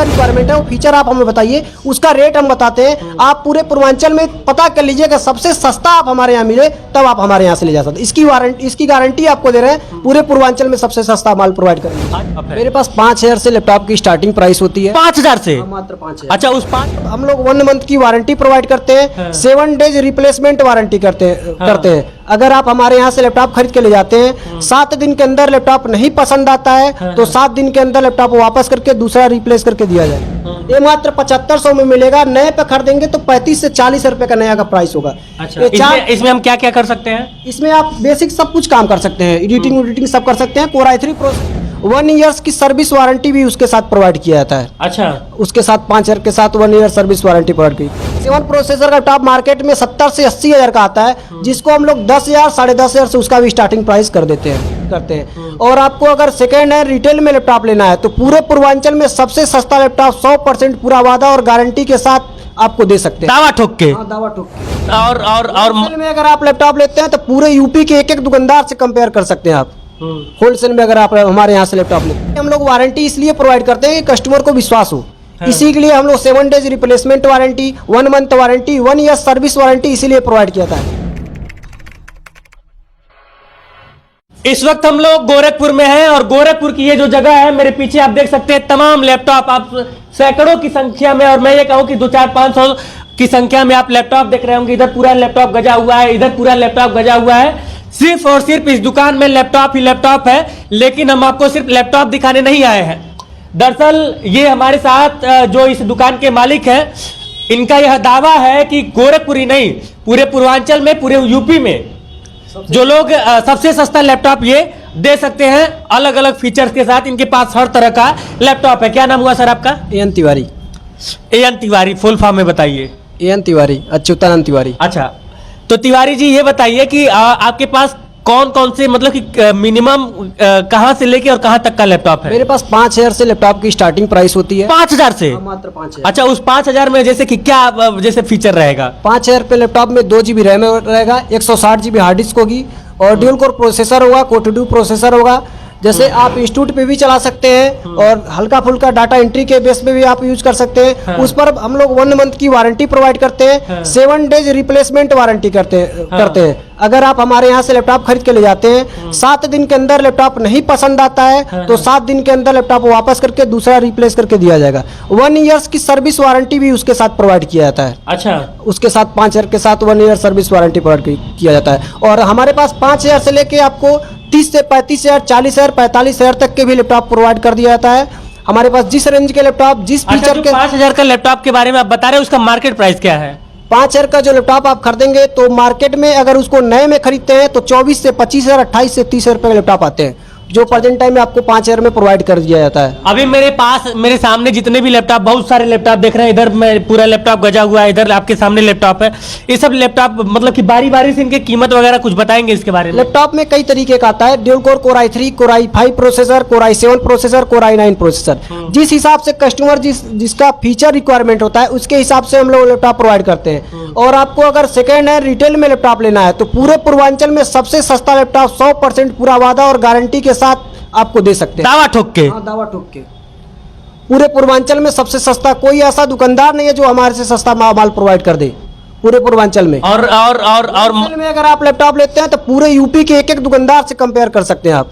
Requirement है वो feature आप हमें बताइए, उसका रेट हम बताते हैं। आप पूरे पूर्वांचल में पता कर लीजिएगा, सबसे सस्ता आप हमारे यहाँ मिले तब आप हमारे यहाँ से ले जा सकते। इसकी गारंटी आपको दे रहे हैं, पूरे पूर्वांचल में सबसे सस्ता माल प्रोवाइड करेंगे। मेरे पास 5,000 से लैपटॉप की स्टार्टिंग प्राइस होती है। 5,000 से? मात्र 5,000। अच्छा, उस 5 हम लोग 1 मंथ की वारंटी प्रोवाइड करते हैं, 7 डेज रिप्लेसमेंट वारंटी करते हैं। अगर आप हमारे यहाँ से लैपटॉप खरीद के ले जाते हैं, 7 दिन के अंदर लैपटॉप नहीं पसंद आता है तो 7 दिन के अंदर लैपटॉप वापस करके दूसरा रिप्लेस करके दिया जाए। ये मात्र 7500 में मिलेगा। नए पे खरीदेंगे तो 35 से 40 रुपए का नया का प्राइस होगा। अच्छा, इसमें हम क्या क्या कर सकते हैं? इसमें आप बेसिक सब कुछ काम कर सकते हैं, एडिटिंग सब कर सकते हैं। Core i3 Pro 1 ईयर्स की सर्विस वारंटी भी उसके साथ प्रोवाइड किया जाता है। अच्छा, उसके साथ 5,000 के साथ 1 ईयर सर्विस वारंटी प्रोवाइड की। 7 प्रोसेसर का टॉप मार्केट में 70 से 80 हजार का आता है, जिसको हम लोग 10,000 साढ़े 10,000 से उसका भी स्टार्टिंग प्राइस कर देते हैं। और आपको अगर सेकेंड हैंड रिटेल में लैपटॉप लेना है तो पूरे पूर्वांचल में सबसे सस्ता लैपटॉप 100% पूरा वादा और गारंटी के साथ आपको दे सकते हैं। दावा ठोक के? हाँ, दावा ठोक के। और होलसेल में अगर आप लैपटॉप लेते हैं तो पूरे यूपी के एक दुकानदार से कंपेयर कर सकते हैं आप। होलसेल में अगर आप हमारे यहाँ से लैपटॉप लेते हैं, हम लोग वारंटी इसलिए प्रोवाइड करते हैं कि कस्टमर को विश्वास हो। इसी के लिए हम लोग 7 days replacement warranty, 1 month warranty, 1 year service warranty इसीलिए प्रोवाइड किया था। इस वक्त हम लोग गोरखपुर में हैं और गोरखपुर की ये जो जगह है, मेरे पीछे आप देख सकते हैं तमाम लैपटॉप, आप सैकड़ों की संख्या में, और मैं ये कहूँ कि 200-500 की संख्या में आप लैपटॉप देख रहे होंगे। इधर पूरा लैपटॉप गजा हुआ है, इधर पूरा लैपटॉप गजा हुआ है। सिर्फ और सिर्फ इस दुकान में लैपटॉप ही लैपटॉप है, लेकिन हम आपको सिर्फ लैपटॉप दिखाने नहीं आए हैं। दरअसल ये हमारे साथ जो इस दुकान के मालिक हैं, इनका यह दावा है कि गोरखपुर ही नहीं, पूरे पूर्वांचल में, पूरे यूपी में जो लोग सबसे सस्ता लैपटॉप ये दे सकते हैं, अलग अलग फीचर्स के साथ। इनके पास हर तरह का लैपटॉप है। क्या नाम हुआ सर आपका? N Tiwari. N Tiwari, full form में बताइए। एन तिवारी, अच्युतानंद तिवारी। अच्छा, तो तिवारी जी ये बताइए कि आपके पास कौन कौन से, मतलब कि मिनिमम कहां से लेके और कहां तक का लैपटॉप है? मेरे पास 5,000 से लैपटॉप की स्टार्टिंग प्राइस होती है। 5,000 से? मात्र 5,000। अच्छा, उस 5,000 में जैसे कि क्या जैसे फीचर रहेगा? 5,000 पे लैपटॉप में 2 GB रैम रहेगा, 160 GB हार्ड डिस्क होगी और ड्यूल कोर प्रोसेसर होगा, Core 2 प्रोसेसर होगा। जैसे आप इंस्टीट्यूट पे भी चला सकते हैं और हल्का फुल्का डाटा एंट्री के बेस पे भी आप यूज कर सकते हैं। उस पर हम लोग 1 मंथ की वारंटी प्रोवाइड करते हैं, 7 डेज रिप्लेसमेंट वारंटी करते हैं। अगर आप हमारे यहाँ से लैपटॉप खरीद के ले जाते हैं, 7 दिन के अंदर लैपटॉप नहीं पसंद आता है तो 7 दिन के अंदर लैपटॉप वापस करके दूसरा रिप्लेस करके दिया जाएगा। 1 ईयर्स की सर्विस वारंटी भी उसके साथ प्रोवाइड किया जाता है। अच्छा, उसके साथ 5,000 के साथ 1 ईयर सर्विस वारंटी प्रोवाइड किया जाता है। और हमारे पास 5,000 से लेके आपको 30 से 35,000, 40,000, 45,000 तक के भी लैपटॉप प्रोवाइड कर दिया जाता है। हमारे पास जिस रेंज के लैपटॉप, जिस फीचर के 5,000 का लैपटॉप के बारे में आप बता रहे हैं, उसका मार्केट प्राइस क्या है? 5,000 का जो लैपटॉप आप खरीदेंगे तो मार्केट में अगर उसको नए में खरीदते हैं तो 24 से 25,000, 28 से 30,000 रुपए के लैपटॉप आते हैं, जो प्रेजेंट टाइम में आपको 5,000 में प्रोवाइड कर दिया जाता है। अभी मेरे सामने जितने भी लैपटॉप, बहुत सारे लैपटॉप देख रहे हैं। इधर में पूरा लैपटॉप गजा हुआ है, इधर आपके सामने लैपटॉप है। ये सब लैपटॉप मतलब कि बारी बारी से इनके कीमत वगैरह कुछ बताएंगे इसके बारे में? लैपटॉप में कई तरीके का आता है, dual core Core i3, Core i5 processor, Core i7 processor, Core i9 processor. जिस हिसाब से कस्टमर जिसका फीचर रिक्वायरमेंट होता है उसके हिसाब से हम लोग लैपटॉप प्रोवाइड करते हैं। और आपको अगर सेकेंड हैंड रिटेल में लैपटॉप लेना है तो पूरे पूर्वांचल में सबसे सस्ता लैपटॉप 100% पूरा वादा और गारंटी के साथ आपको दे सकते हैं। दावा ठोक के? हाँ, दावा ठोक के। पूरे पूर्वांचल में सबसे सस्ता कोई ऐसा दुकानदार नहीं है जो हमारे से सस्ता माल प्रोवाइड कर दे पूरे पूर्वांचल में। और होलसेल में अगर आप लैपटॉप लेते हैं तो पूरे यूपी के एक दुकानदार से कंपेयर कर सकते हैं आप।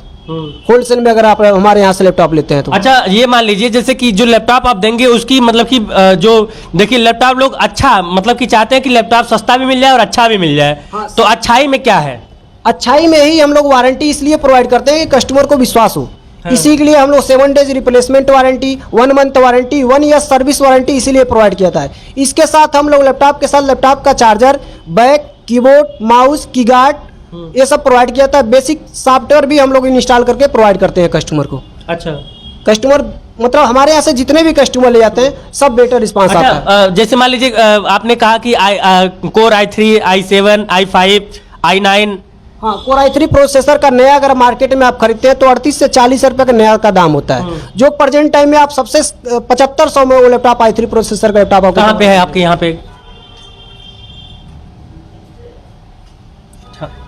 होलसेल में अगर आप हमारे यहाँ से लैपटॉप लेते हैं तो। अच्छा, ये मान लीजिए जैसे कि जो लैपटॉप आप देंगे उसकी मतलब कि जो देखिए लैपटॉप लोग अच्छा मतलब कि चाहते हैं कि लैपटॉप सस्ता भी मिल जाए और अच्छा भी मिल जाए। हाँ, तो अच्छाई में क्या है? अच्छाई में ही हम लोग वारंटी इसलिए प्रोवाइड करते हैं कि कस्टमर को विश्वास हो। इसी के लिए हम लोग 7 days replacement warranty, 1 month warranty, 1 year service warranty इसीलिए प्रोवाइड किया था। इसके साथ हम लोग लैपटॉप के साथ लैपटॉप का चार्जर, बैक, कीबोर्ड, माउस, कीगार्ड ये सब प्रोवाइड किया था। बेसिक सॉफ्टवेयर भी हम लोग इंस्टॉल करके प्रोवाइड करते हैं कस्टमर को। अच्छा, कस्टमर मतलब हमारे यहाँ से जितने भी कस्टमर ले जाते हैं सब बेटर रिस्पांस आता है। जैसे मान लीजिए आपने कहा कि Core i3, i7, i5, i9। हाँ, Core i3 प्रोसेसर का नया अगर मार्केट में आप खरीदते हैं तो 38 से 40 रुपए का नया का दाम होता है, जो प्रेजेंट टाइम में आप सबसे 7500 में वो लैपटॉप i3 प्रोसेसर का लैपटॉप कहाँ पे है आपके यहाँ पे?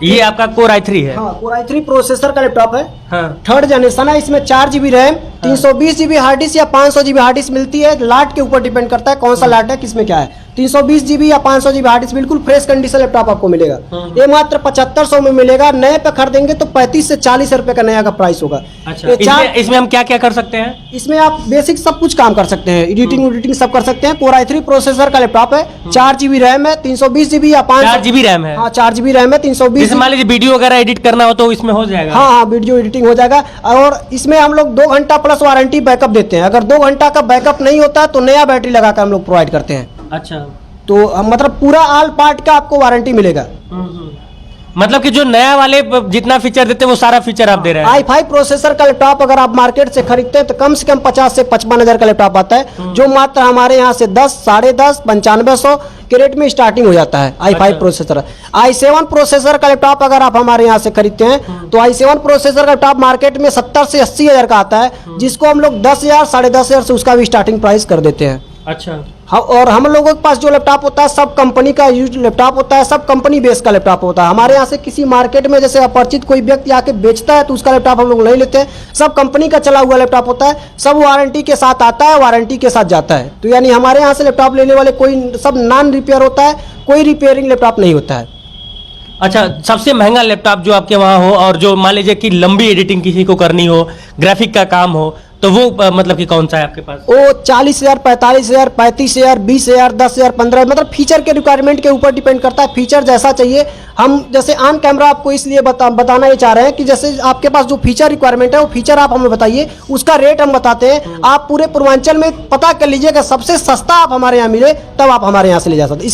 ये आपका Core i3 है? हाँ, Core i3 प्रोसेसर का लैपटॉप है। हाँ। 3rd जनरेशन है, इसमें 4 GB RAM, 320 GB hard disk या 500 GB हार्ड डिस्क मिलती है, लाट के ऊपर डिपेंड करता है कौन सा लाट है, किसमें क्या है। 320 GB या 500 GB हार्ड डिस्क बिल्कुल फ्रेश कंडीशन लैपटॉप आपको मिलेगा। ये मात्र 7500 में मिलेगा, नए पे खरीदेंगे तो 35 से 40 रुपए का नया का प्राइस होगा। अच्छा, इसमें हम क्या क्या कर सकते हैं? इसमें आप बेसिक सब कुछ काम कर सकते हैं, एडिटिंग सब कर सकते हैं। Core i3 प्रोसेसर का लैपटॉप है, 4 GB रैम है, 320 GB या 4 GB रैम है। हाँ 4 GB रैम है, 320। मान लीजिए वीडियो वगैरह एडिट करना हो तो इसमें हो जाएगा? हाँ हाँ वीडियो एडिटिंग हो जाएगा। और इसमें हम लोग 2 घंटा प्लस वारंटी बैकअप देते हैं। अगर 2 घंटा का बैकअप नहीं होता है तो नया बैटरी लगाकर हम लोग प्रोवाइड करते हैं। अच्छा, तो मतलब पूरा ऑल पार्ट का आपको वारंटी मिलेगा। मतलब कि जो नया वाले जितना फीचर देते हैं वो सारा फीचर आप दे रहे हैं। i5 प्रोसेसर का लैपटॉप अगर आप मार्केट से खरीदते हैं तो कम से कम 50 से 55 हजार का लैपटॉप आता है, जो मात्र हमारे यहाँ से 10, 10.5, 9500 के रेट में स्टार्टिंग हो जाता है i5 अच्छा। प्रोसेसर। i7 प्रोसेसर का लैपटॉप अगर आप हमारे यहाँ से खरीदते हैं तो i7 प्रोसेसर का लैपटॉप मार्केट में 70 से 80 हजार का आता है, जिसको हम लोग 10,000, 10,500 से उसका भी स्टार्टिंग प्राइस कर देते हैं। अच्छा, हाँ, और हम लोगों के पास जो लैपटॉप होता है सब कंपनी का यूज लैपटॉप होता है, सब कंपनी बेस का लैपटॉप होता है। हमारे यहाँ से किसी मार्केट में जैसे अपरिचित कोई व्यक्ति आके बेचता है तो उसका लैपटॉप हम लोग नहीं लेते हैं। सब कंपनी का चला हुआ लैपटॉप होता है, सब वारंटी के साथ आता है, वारंटी के साथ जाता है। तो यानी हमारे यहाँ से लैपटॉप लेने वाले कोई सब नॉन रिपेयर होता है, कोई रिपेयरिंग लैपटॉप नहीं होता है। अच्छा, सबसे महंगा लैपटॉप जो आपके वहाँ हो और जो मान लीजिए कि लंबी एडिटिंग किसी को करनी हो, ग्राफिक का काम हो, तो वो मतलब कि कौन सा है आपके पास? वो 40,000, 45,000, 35,000, 20,000, 10,000, 15,000, मतलब फीचर के रिक्वायरमेंट के ऊपर डिपेंड करता है। फीचर जैसा चाहिए, हम जैसे ऑन कैमरा आपको इसलिए बताना ये चाह रहे हैं कि जैसे आपके पास जो फीचर रिक्वायरमेंट है वो फीचर आप हमें बताइए, उसका रेट हम बताते हैं। आप पूरे पूर्वांचल में पता कर लीजिएगा, सबसे सस्ता आप हमारे यहाँ मिले तब आप हमारे यहाँ से ले जा सकते।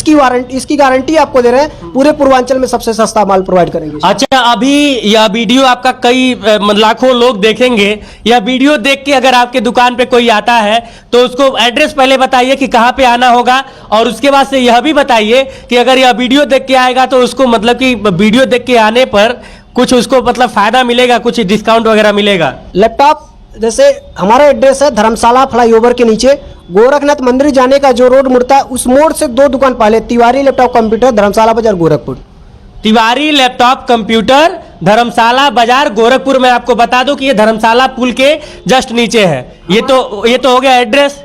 इसकी गारंटी आपको दे रहे हैं, पूरे पूर्वांचल में सबसे सस्ता माल प्रोवाइड करेंगे। अच्छा, अभी यह वीडियो आपका कई लाखों लोग देखेंगे। यह वीडियो देख के अगर आपके दुकान पे कोई आता है तो उसको एड्रेस पहले बताइए कि कहाँ पे आना होगा, और उसके बाद से यह भी बताइए कि अगर यह वीडियो देख के आएगा तो उसको मतलब कि वीडियो देख के आने पर कुछ उसको मतलब फायदा मिलेगा, कुछ डिस्काउंट वगैरह मिलेगा। लैपटॉप जैसे हमारा एड्रेस है धर्मशाला फ्लाईओवर के नीचे गोरखनाथ मंदिर जाने का जो रोड मुड़ता है उस मोड़ से 2 दुकान पहले, तिवारी लैपटॉप कंप्यूटर, धर्मशाला बाजार, गोरखपुर। तिवारी लैपटॉप कंप्यूटर, धर्मशाला बाजार, गोरखपुर। में आपको बता दूं कि ये धर्मशाला पुल के जस्ट नीचे है। ये तो हो गया एड्रेस।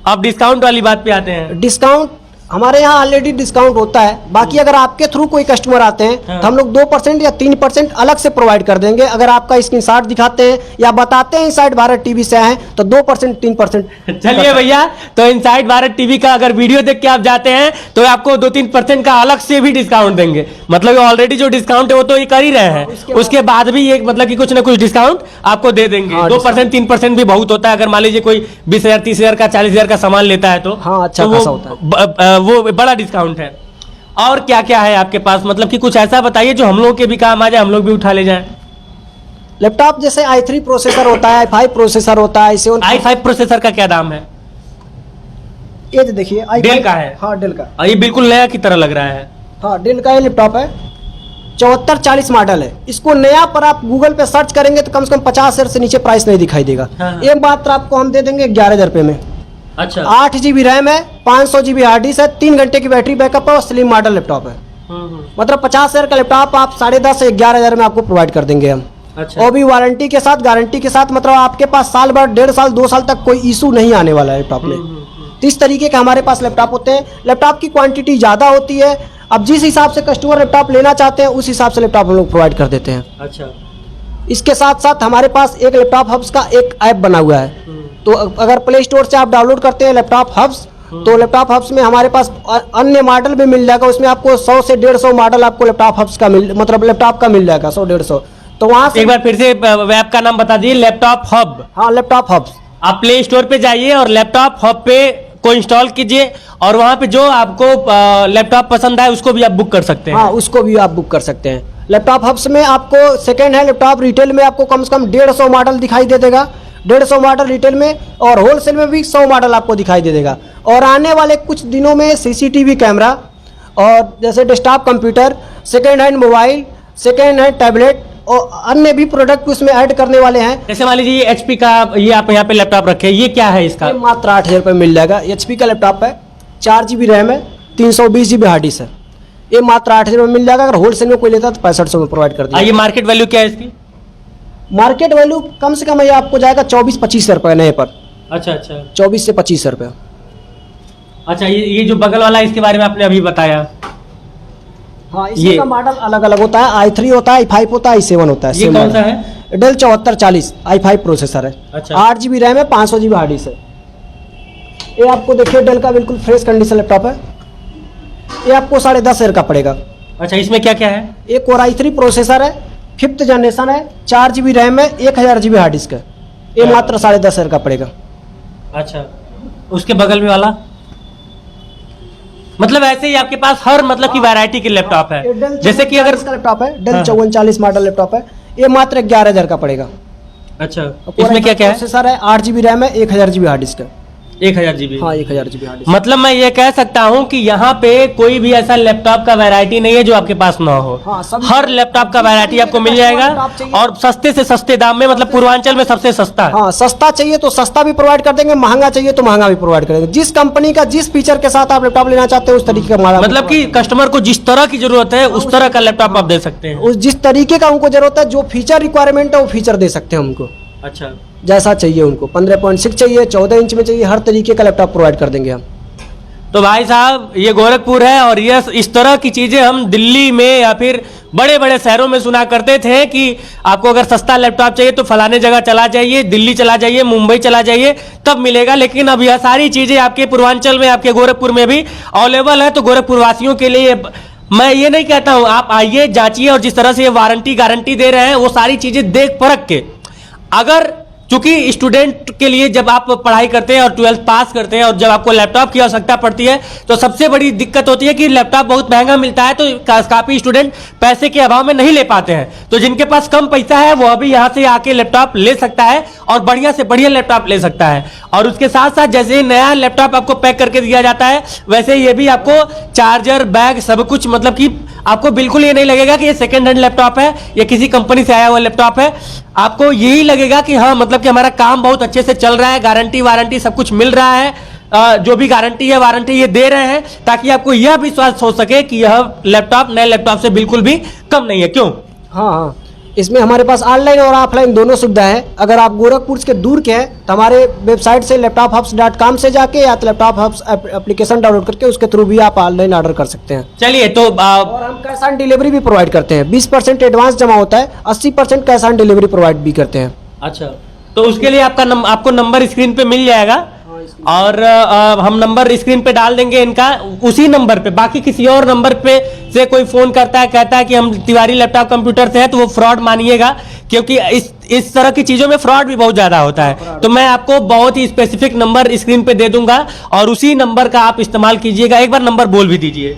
अब डिस्काउंट वाली बात पे आते हैं। डिस्काउंट हमारे यहाँ ऑलरेडी डिस्काउंट होता है, बाकी अगर आपके थ्रू कोई कस्टमर आते हैं तो हम लोग 2% या 3% अलग से प्रोवाइड कर देंगे। अगर आपका स्क्रीनशॉट दिखाते हैं या बताते हैं इनसाइड भारत टीवी से आए तो 2%, 3%। चलिए भैया, तो इनसाइड भारत टीवी का अगर वीडियो देख के आप जाते हैं तो आपको 2-3% का अलग से भी डिस्काउंट देंगे। मतलब ऑलरेडी जो डिस्काउंट है वो तो ये कर ही रहे हैं, उसके बाद भी एक मतलब कि कुछ ना कुछ डिस्काउंट आपको दे देंगे। 2%, 3% भी बहुत होता है। अगर मान लीजिए कोई 20,000, 30,000 का, 40,000 का सामान लेता है तो हाँ, अच्छा खासा होता है, वो बड़ा डिस्काउंट है। और क्या क्या है आपके पास, मतलब कि कुछ ऐसा बताइए जो हम लोग के भी काम आ जाए, हम लोग भी उठा ले जाएं। लैपटॉप जैसे i3 प्रोसेसर होता है, i5 प्रोसेसर होता है, i5 प्रोसेसर का क्या दाम है? ये देखिए डेल का है। हाँ डेल का, ये बिल्कुल नया की तरह लग रहा है। हाँ डेल का ये लैपटॉप है, 7440 मॉडल है। इसको नया पर आप गूगल पे सर्च करेंगे तो कम से कम 50,000 से नीचे प्राइस नहीं दिखाई देगा। ये मात्र आपको हम दे देंगे 11,000 रुपये में। अच्छा, 8 GB रैम है, 500 GB हार्ड डिस्क है, 3 घंटे की बैटरी बैकअप है और स्लिम मॉडल लैपटॉप है। मतलब 50,000 का लैपटॉप आप 10,500 से 11,000 में आपको प्रोवाइड कर देंगे हम। अच्छा, और भी वारंटी के साथ, गारंटी के साथ, मतलब आपके पास साल भर, 1.5 साल, 2 साल तक कोई इशू नहीं आने वाला है लैपटॉप में। तो इस तरीके के हमारे पास लैपटॉप होते हैं। लैपटॉप की क्वांटिटी ज़्यादा होती है, अब जिस हिसाब से कस्टमर लैपटॉप लेना चाहते हैं उस हिसाब से लैपटॉप हम लोग प्रोवाइड कर देते हैं। अच्छा, इसके साथ साथ हमारे पास एक लैपटॉप हब्स का एक ऐप बना हुआ है। तो अगर प्ले स्टोर से आप डाउनलोड करते हैं लैपटॉप हब्स, तो लैपटॉप हब्स में हमारे पास अन्य मॉडल भी मिल जाएगा। उसमें आपको 100 से 150 मॉडल आपको लैपटॉप हब्स का मतलब लैपटॉप का मिल जाएगा, 100-150। तो वहाँ से एक बार फिर से ऐप का नाम बता दीजिए। Laptop hub. हाँ, लैपटॉप हब्स। आप प्ले स्टोर पे जाइए और लैपटॉप हब पे को इंस्टॉल कीजिए, और वहाँ पे जो आपको लैपटॉप पसंद आए उसको भी आप बुक कर सकते हैं। हाँ, उसको भी आप बुक कर सकते हैं। लैपटॉप हब्स में आपको सेकेंड हैंड लैपटॉप रिटेल में आपको कम से कम 150 मॉडल दिखाई दे देगा, 150 मॉडल रिटेल में, और होलसेल में भी 100 मॉडल आपको दिखाई दे देगा। और आने वाले कुछ दिनों में CCTV कैमरा और जैसे desktop computer, second hand mobile, second hand tablet और अन्य भी प्रोडक्ट उसमें ऐड करने वाले हैं। जैसे मान लीजिए ये HP का, ये आप यहाँ पे लैपटॉप रखे, ये क्या है इसका? ये मात्र 8,000 रुपये मिल जाएगा। HP का लैपटॉप है, 4 GB रैम है, 320 GB हार्ड डिस्क है। ये मात्र 8,000 रुपये मिल जाएगा। अगर होलसेल में कोई लेता है तो 6500 में प्रोवाइड कर दिया। ये मार्केट वैल्यू क्या है इसकी? मार्केट वैल्यू कम से कम ये आपको जाएगा 24-25 रुपये नए पर। अच्छा अच्छा 24 से 25 रुपये। अच्छा, ये जो बगल वाला है इसके बारे में आपने अभी बताया। हाँ, ये इसी का मॉडल अलग अलग होता है, i3 होता है, i5 होता है, i7 होता है। ये same कौन सा model। है? डेल 7440 i5 प्रोसेसर है। अच्छा। 8 GB रैम है, 500 GB हार्ड डिस्क है। ये आपको देखिए डेल का बिल्कुल फ्रेश कंडीशन लैपटॉप है। ये आपको 10,500 का पड़ेगा। अच्छा, इसमें क्या क्या है? एक Core i3 प्रोसेसर है, 5th जनरेशन है, 4 GB रैम है, 1000 GB हार्ड डिस्क है। ये मात्र 10,500 का पड़ेगा। अच्छा, उसके बगल में वाला मतलब ऐसे ही आपके पास हर मतलब की वैरायटी के लैपटॉप है। ये डेल जैसे कि अगर 5440 का लैपटॉप है, डेल हाँ। 5440 मॉडल लैपटॉप है। ये मात्र 11,000 का पड़ेगा। अच्छा, Core इसमें i5 क्या क्या है? प्रोसेसर है, 8 GB रैम है, 1000 GB हार्ड डिस्क है। 1000 GB। हाँ, 1000 GB हार्ड डिस्क। मतलब मैं ये कह सकता हूँ कि यहाँ पे कोई भी ऐसा लैपटॉप का वैरायटी नहीं है जो आपके पास ना हो। हाँ, सभी हर लैपटॉप का वैरायटी आपको मिल जाएगा लैपटॉप चाहिए। और सस्ते से सस्ते दाम में, मतलब पूर्वांचल में सबसे सस्ता है। हाँ, सस्ता चाहिए तो सस्ता भी प्रोवाइड कर देंगे, महंगा चाहिए तो महंगा भी प्रोवाइड करेंगे। जिस कंपनी का जिस फीचर के साथ आप लैपटॉप लेना चाहते हैं उस तरीके का मॉडल मतलब कि कस्टमर को जिस तरह की जरूरत है उस तरह का लैपटॉप आप दे सकते हैं। उस जिस तरीके का उनको जरूरत है, जो फीचर रिक्वायरमेंट है वो फीचर दे सकते हैं उनको, अच्छा, जैसा चाहिए उनको। 15.6 चाहिए, 14 इंच में चाहिए, हर तरीके का लैपटॉप प्रोवाइड कर देंगे हम। तो भाई साहब ये गोरखपुर है और ये इस तरह की चीजें हम दिल्ली में या फिर बड़े बड़े शहरों में सुना करते थे कि आपको अगर सस्ता लैपटॉप चाहिए तो फलाने जगह चला जाइए, दिल्ली चला जाइए, मुंबई चला जाइए, तब मिलेगा। लेकिन अब यह सारी चीजें आपके पूर्वांचल में, आपके गोरखपुर में भी अवेलेबल है। तो गोरखपुर वासियों के लिए मैं ये नहीं कहता हूँ, आप आइए, जांचिए, और जिस तरह से ये वारंटी गारंटी दे रहे हैं वो सारी चीजें देख परख के, अगर क्योंकि स्टूडेंट के लिए जब आप पढ़ाई करते हैं और 12th पास करते हैं और जब आपको लैपटॉप की आवश्यकता पड़ती है तो सबसे बड़ी दिक्कत होती है कि लैपटॉप बहुत महंगा मिलता है, तो काफी स्टूडेंट पैसे के अभाव में नहीं ले पाते हैं। तो जिनके पास कम पैसा है वो अभी यहाँ से आके लैपटॉप ले सकता है और बढ़िया से बढ़िया लैपटॉप ले सकता है। और उसके साथ साथ जैसे नया लैपटॉप आपको पैक करके दिया जाता है वैसे ये भी आपको चार्जर, बैग, सब कुछ, मतलब कि आपको बिल्कुल ये नहीं लगेगा कि ये सेकेंड हैंड लैपटॉप है या किसी कंपनी से आया हुआ लैपटॉप है। आपको यही लगेगा कि हाँ, मतलब कि हमारा काम बहुत अच्छे से चल रहा है, गारंटी वारंटी सब कुछ मिल रहा है, जो भी गारंटी है वारंटी ये दे रहे हैं, ताकि आपको यह विश्वास हो सके कि यह लैपटॉप नए लैपटॉप से बिल्कुल भी कम नहीं है। क्यों? हाँ हाँ, इसमें हमारे पास ऑनलाइन और ऑफलाइन दोनों सुविधा है। अगर आप गोरखपुर के दूर के हैं तो हमारे वेबसाइट से laptophubs.com से जाके या तो लैपटॉप हब्स एप्लीकेशन डाउनलोड करके उसके थ्रू भी आप ऑनलाइन ऑर्डर कर सकते हैं। चलिए, तो और हम कैश ऑन डिलीवरी भी प्रोवाइड करते हैं। 20% एडवांस जमा होता है, 80% कैश ऑन डिलीवरी प्रोवाइड भी करते हैं। अच्छा, तो उसके लिए आपको नंबर स्क्रीन पे मिल जाएगा और हम नंबर स्क्रीन पे डाल देंगे इनका, उसी नंबर पे। बाकी किसी और नंबर पे से कोई फोन करता है, कहता है कि हम तिवारी लैपटॉप कंप्यूटर से है, तो वो फ्रॉड मानिएगा, क्योंकि इस तरह की चीजों में फ्रॉड भी बहुत ज्यादा होता है। तो मैं आपको बहुत ही स्पेसिफिक नंबर स्क्रीन पे दे दूंगा और उसी नंबर का आप इस्तेमाल कीजिएगा। एक बार नंबर बोल भी दीजिए।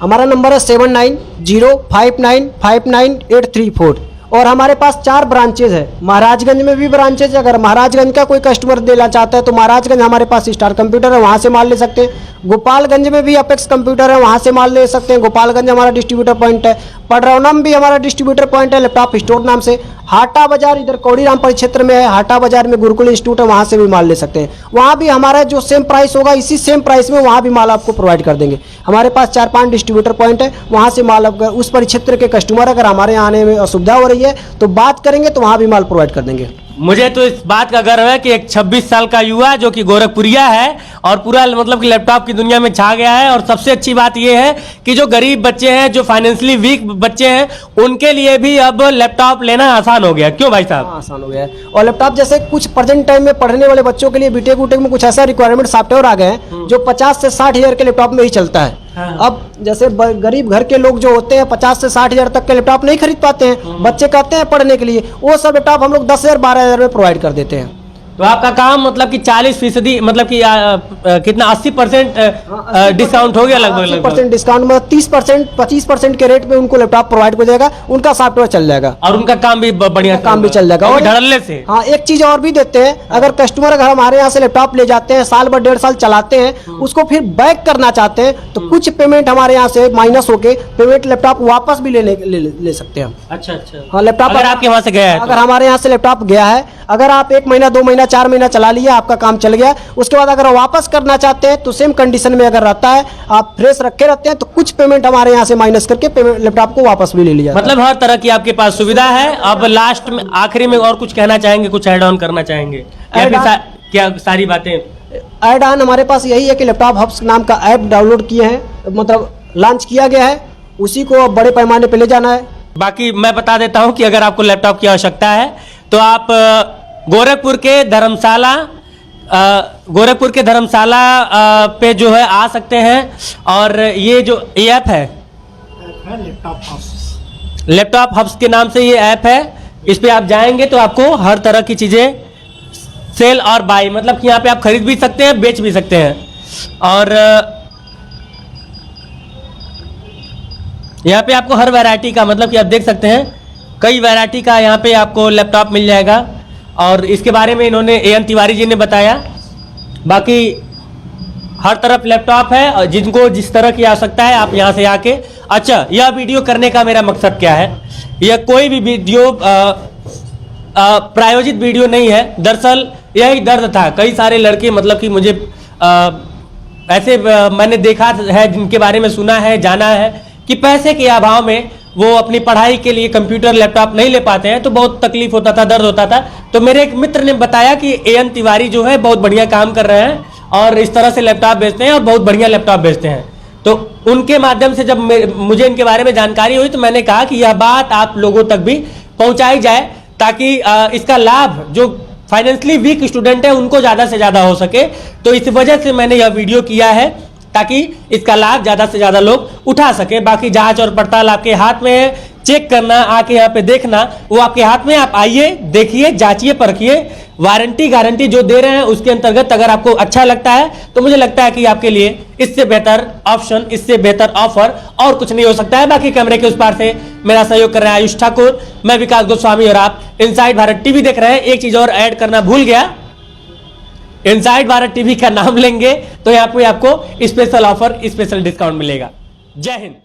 हमारा नंबर है 7905959834 और हमारे पास 4 ब्रांचेज है। महाराजगंज में भी ब्रांचेज है। अगर महाराजगंज का कोई कस्टमर देना चाहता है तो महाराजगंज हमारे पास स्टार कंप्यूटर है, वहाँ से माल ले सकते हैं। गोपालगंज में भी अपेक्स कंप्यूटर है, वहाँ से माल ले सकते हैं। गोपालगंज हमारा डिस्ट्रीब्यूटर पॉइंट है। पडरौना में भी हमारा डिस्ट्रीब्यूटर पॉइंट है लैपटॉप स्टोर नाम से। हाटा बाजार इधर कौड़ीराम परिक्षेत्र में है, हाटा बाजार में गुरुकुल इंस्टीट्यूट है, वहाँ से भी माल ले सकते हैं। वहाँ भी हमारा जो सेम प्राइस होगा इसी सेम प्राइस में वहाँ भी माल आपको प्रोवाइड कर देंगे। हमारे पास 4-5 डिस्ट्रीब्यूटर पॉइंट है, वहाँ से माल अगर उस परिक्षेत्र के कस्टमर अगर हमारे यहाँ आने में असुविधा हो रही है तो बात करेंगे तो वहाँ भी माल प्रोवाइड कर देंगे। मुझे तो इस बात का गर्व है कि एक 26 साल का युवा जो कि गोरखपुरिया है और पूरा मतलब कि लैपटॉप की दुनिया में छा गया है। और सबसे अच्छी बात यह है कि जो गरीब बच्चे हैं, जो फाइनेंशियली वीक बच्चे हैं, उनके लिए भी अब लैपटॉप लेना आसान हो गया। क्यों भाई साहब? आसान हो गया है। और लैपटॉप जैसे कुछ प्रेजेंट टाइम में पढ़ने वाले बच्चों के लिए बीटेक वूटेक में कुछ ऐसा रिक्वायरमेंट सॉफ्टवेयर आ गए हैं जो 50 से 60 हज़ार के लैपटॉप में ही चलता है। हाँ। अब जैसे गरीब घर के लोग जो होते हैं 50 से 60 हज़ार तक के लैपटॉप नहीं खरीद पाते हैं, बच्चे कहते हैं पढ़ने के लिए, वो सब लैपटॉप हम लोग 10,000 12,000 में प्रोवाइड कर देते हैं। तो आपका काम मतलब कि 40% मतलब कि कितना 80% डिस्काउंट हो गया लगभग 80% डिस्काउंट में 30% 25% के रेट पे उनको लैपटॉप प्रोवाइड हो जाएगा, उनका सॉफ्टवेयर चल जाएगा और उनका काम भी बढ़िया काम भी चल जाएगा। और धड़ल्ले से। हाँ, एक चीज और भी देते हैं, अगर कस्टमर अगर हमारे यहाँ से लैपटॉप ले जाते हैं, साल भर 1.5 साल चलाते हैं, उसको फिर बैक करना चाहते हैं तो कुछ पेमेंट हमारे यहाँ से माइनस होके पेमेंट लैपटॉप वापस भी ले सकते हैं हम। अच्छा अच्छा। हाँ, लैपटॉप अगर आपके वहाँ से गया है तो? अगर हमारे यहाँ से लैपटॉप गया है, अगर आप 1 महीना 2 महीना 4 महीना चला लिए, आपका काम चल गया, उसके बाद अगर वापस करना चाहते हैं तो सेम कंडीशन में अगर रहता है, आप फ्रेश रखे रहते हैं तो कुछ पेमेंट हमारे यहाँ से माइनस करके लैपटॉप को वापस भी ले लिया। मतलब हर तरह की आपके पास सुविधा है। अब लास्ट में आखिरी में और कुछ कहना चाहेंगे, कुछ ऐड ऑन करना चाहेंगे या फिर क्या सारी बातें? ऐड ऑन हमारे पास यही है कि लैपटॉप हब्स नाम का ऐप डाउनलोड किए हैं, मतलब लॉन्च किया गया है, उसी को अब बड़े पैमाने पे ले जाना है। बाकी मैं बता देता हूं कि अगर आपको लैपटॉप की आवश्यकता है तो आप गोरखपुर के धर्मशाला पे जो है आ सकते हैं। और ये जो ऐप है लैपटॉप हब्स के नाम से ये ऐप है, इस पे आप जाएंगे तो आपको हर तरह की चीज़ें सेल और बाई, मतलब कि यहाँ पे आप खरीद भी सकते हैं, बेच भी सकते हैं। और यहाँ पे आपको हर वैरायटी का, मतलब कि आप देख सकते हैं कई वैरायटी का यहाँ पे आपको लैपटॉप मिल जाएगा। और इसके बारे में इन्होंने एएन तिवारी जी ने बताया। बाकी हर तरफ लैपटॉप है और जिनको जिस तरह की आवश्यकता है आप यहाँ से आके। अच्छा, यह वीडियो करने का मेरा मकसद क्या है? यह कोई भी वीडियो प्रायोजित वीडियो नहीं है। दरअसल यही दर्द था, कई सारे लड़के, मतलब कि मुझे ऐसे मैंने देखा है, जिनके बारे में सुना है, जाना है कि पैसे के अभाव में वो अपनी पढ़ाई के लिए कंप्यूटर लैपटॉप नहीं ले पाते हैं, तो बहुत तकलीफ होता था, दर्द होता था। तो मेरे एक मित्र ने बताया कि एएन तिवारी जो है बहुत बढ़िया काम कर रहे हैं और इस तरह से लैपटॉप बेचते हैं और बहुत बढ़िया लैपटॉप बेचते हैं। तो उनके माध्यम से जब मुझे इनके बारे में जानकारी हुई तो मैंने कहा कि यह बात आप लोगों तक भी पहुंचाई जाए, ताकि इसका लाभ जो फाइनेंशियली वीक स्टूडेंट है उनको ज़्यादा से ज़्यादा हो सके। तो इस वजह से मैंने यह वीडियो किया है, ताकि इसका लाभ ज़्यादा से ज़्यादा लोग उठा सकें। बाकी जांच और पड़ताल आपके हाथ में है, चेक करना, आके यहाँ पे देखना, वो आपके हाथ में। आप आइए, देखिए, जांचिए, परखिए। वारंटी गारंटी जो दे रहे हैं उसके अंतर्गत अगर आपको अच्छा लगता है तो मुझे लगता है कि आपके लिए इससे बेहतर ऑप्शन, इससे बेहतर ऑफर और कुछ नहीं हो सकता है। बाकी कैमरे के उस पार से मेरा सहयोग कर रहे हैं आयुष ठाकुर, मैं विकास गोस्वामी और आप इनसाइड भारत टीवी देख रहे हैं। एक चीज और ऐड करना भूल गया, इनसाइड भारत टीवी का नाम लेंगे तो यहाँ पे आपको स्पेशल ऑफर, स्पेशल डिस्काउंट मिलेगा। जय हिंद।